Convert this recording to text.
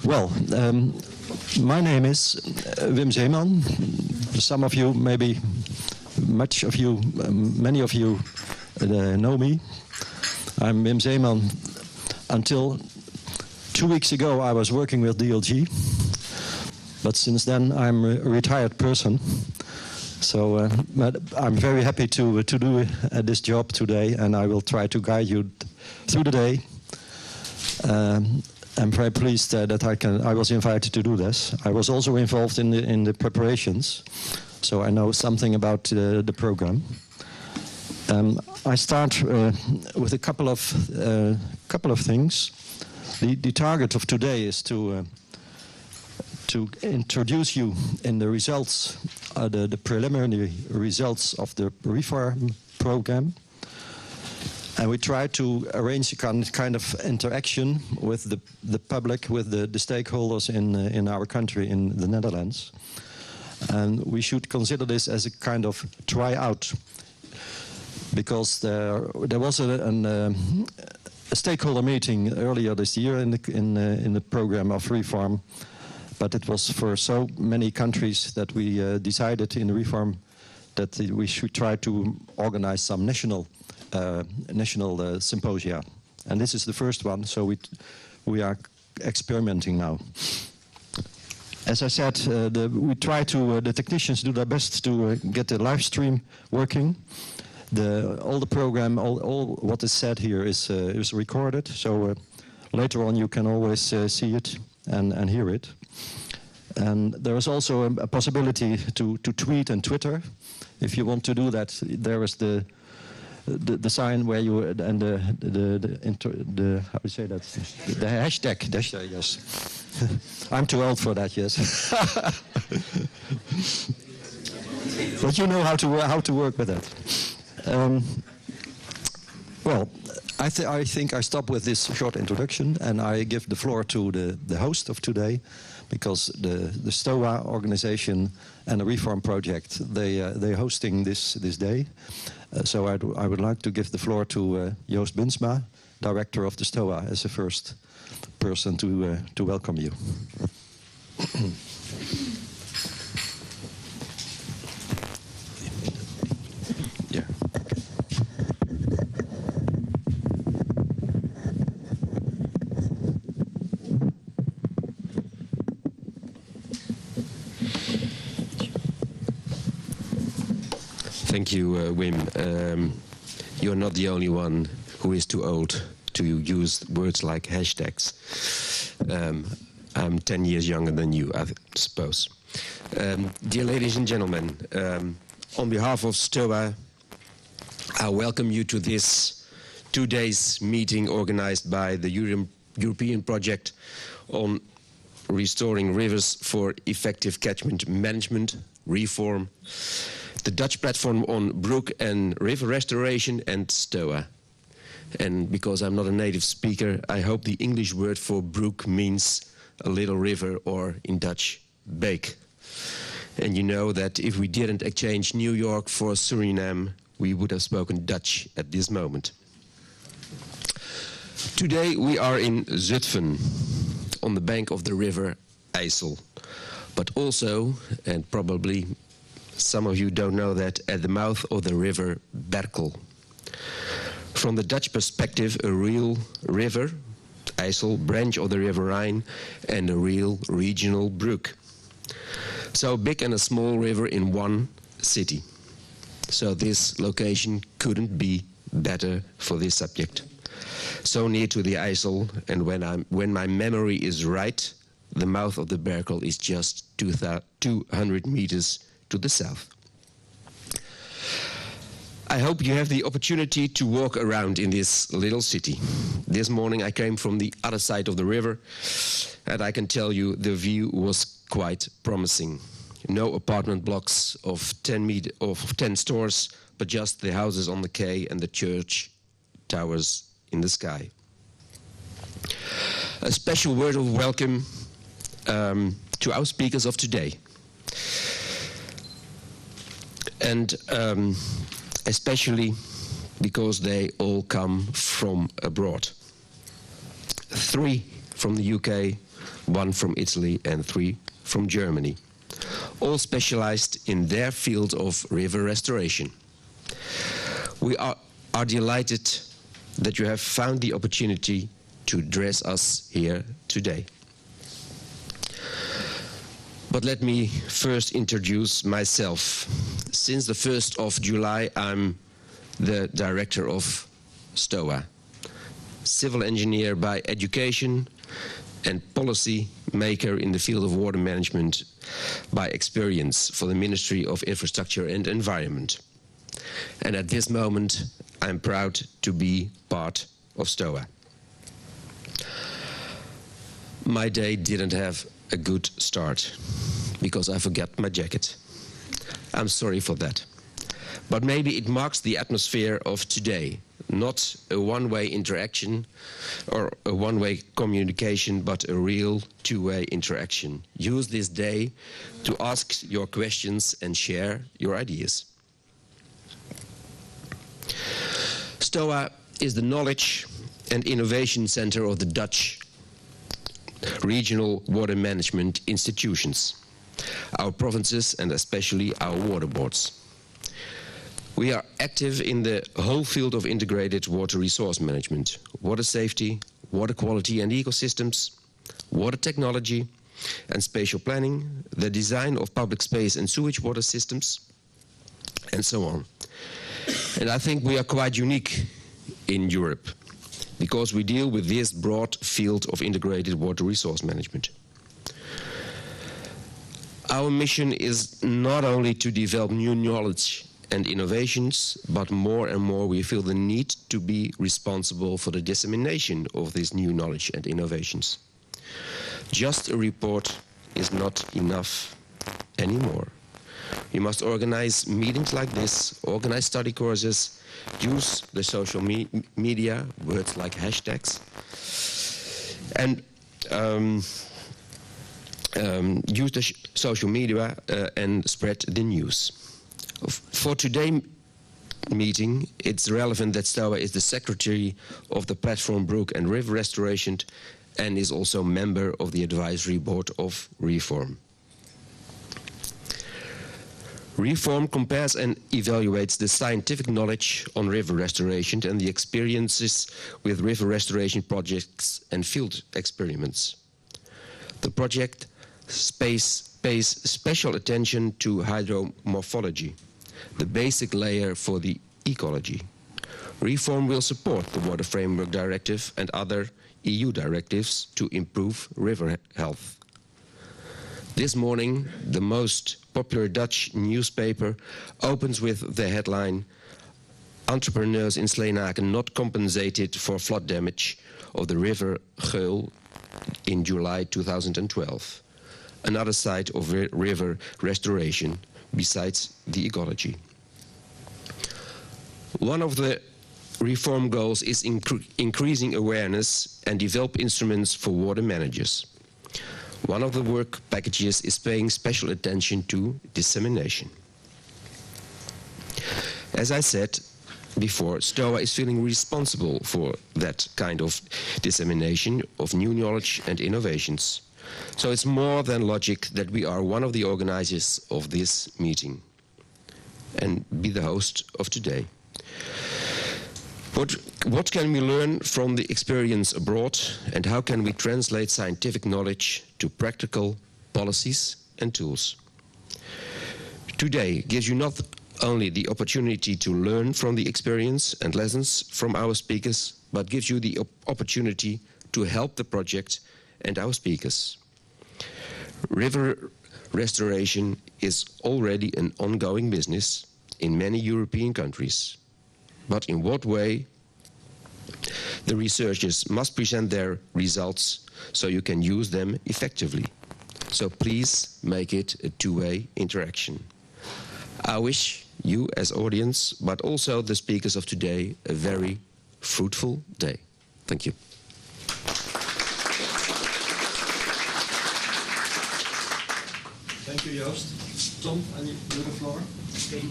Well, my name is Wim Zeeman. Some of you, maybe many of you know me. I'm Wim Zeeman. Until 2 weeks ago, I was working with DLG, but since then I'm a retired person. So I'm very happy to do this job today, and I will try to guide you through the day. I'm very pleased that I was invited to do this. I was also involved in the preparations, so I know something about the program. I start with a couple of things. The target of today is to introduce you in the results, the preliminary results of the reform program. And we try to arrange a kind of interaction with the public, with the stakeholders in our country, in the Netherlands. And we should consider this as a kind of tryout, because there was a stakeholder meeting earlier this year in the program of reform, but it was for so many countries that we decided in the reform that we should try to organize some national symposia, and this is the first one. So we are experimenting now. As I said, we try to the technicians do their best to get the live stream working. All the program, all what is said here is recorded. So later on you can always see it and hear it. And there is also a possibility to tweet and Twitter. If you want to do that, there is the sign where you and the how do you say that? The hashtag. Yes. I'm too old for that. Yes. But you know how to work with that. Well, I think I stop with this short introduction, and I give the floor to the host of today, because the STOWA organization and the reform project, they're hosting this day. So I would like to give the floor to Joost Buntsma, director of the STOWA, as the first person to welcome you. Yeah. Thank you, Wim. You're not the only one who is too old to use words like hashtags. I'm 10 years younger than you, I suppose. Dear ladies and gentlemen, on behalf of STOWA, I welcome you to this 2 days meeting organized by the European project on restoring rivers for effective catchment management, reform, the Dutch platform on brook and river restoration, and STOWA. And because I'm not a native speaker, I hope the English word for brook means a little river, or in Dutch, beek. And you know that if we didn't exchange New York for Suriname, we would have spoken Dutch at this moment. Today we are in Zutphen, on the bank of the river IJssel, but also, and probably some of you don't know that, at the mouth of the river Berkel. From the Dutch perspective, a real river, IJssel, branch of the river Rhine, and a real regional brook. So a big and a small river in one city. So this location couldn't be better for this subject. So near to the IJssel, and when my memory is right, the mouth of the Berkel is just 200 meters to the south. I hope you have the opportunity to walk around in this little city. This morning I came from the other side of the river, and I can tell you the view was quite promising. No apartment blocks of 10 stores, but just the houses on the quay and the church towers in the sky. A special word of welcome to our speakers of today. And especially because they all come from abroad. 3 from the UK, 1 from Italy, and 3 from Germany, all specialized in their field of river restoration. We are delighted that you have found the opportunity to address us here today. But let me first introduce myself. Since the 1st of July, I'm the director of STOWA, civil engineer by education and policy maker in the field of water management by experience for the Ministry of Infrastructure and Environment. And at this moment, I'm proud to be part of STOWA. My day didn't have a good start because I forgot my jacket. I'm sorry for that. But maybe it marks the atmosphere of today, not a one-way interaction or a one-way communication, but a real two-way interaction. Use this day to ask your questions and share your ideas. STOWA is the Knowledge and Innovation Center of the Dutch regional water management institutions, our provinces and especially our water boards. We are active in the whole field of integrated water resource management, water safety, water quality and ecosystems, water technology and spatial planning, the design of public space and sewage water systems, and so on. And I think we are quite unique in Europe because we deal with this broad field of integrated water resource management. Our mission is not only to develop new knowledge and innovations, but more and more we feel the need to be responsible for the dissemination of this new knowledge and innovations. Just a report is not enough anymore. We must organize meetings like this, organize study courses, use the social media, words like hashtags, and use the social media and spread the news. For today's meeting, it's relevant that STOWA is the secretary of the platform Brook and River Restoration and is also member of the advisory board of Reform. Reform compares and evaluates the scientific knowledge on river restoration and the experiences with river restoration projects and field experiments. The project pays special attention to hydromorphology, the basic layer for the ecology. Reform will support the Water Framework Directive and other EU directives to improve river health. This morning, the most popular Dutch newspaper opens with the headline, "Entrepreneurs in Sleenaken not compensated for flood damage of the river Geul in July 2012. Another side of river restoration besides the ecology." One of the reform goals is increasing awareness and develop instruments for water managers. One of the work packages is paying special attention to dissemination. As I said before, STOWA is feeling responsible for that kind of dissemination of new knowledge and innovations. So it's more than logic that we are one of the organizers of this meeting and be the host of today. What can we learn from the experience abroad, and how can we translate scientific knowledge to practical policies and tools? Today gives you not only the opportunity to learn from the experience and lessons from our speakers, but gives you the opportunity to help the project and our speakers. River restoration is already an ongoing business in many European countries. But in what way? The researchers must present their results so you can use them effectively. So please make it a two-way interaction. I wish you as audience, but also the speakers of today, a very fruitful day. Thank you. Thank you, Joost. Tom, and you the floor. Okay.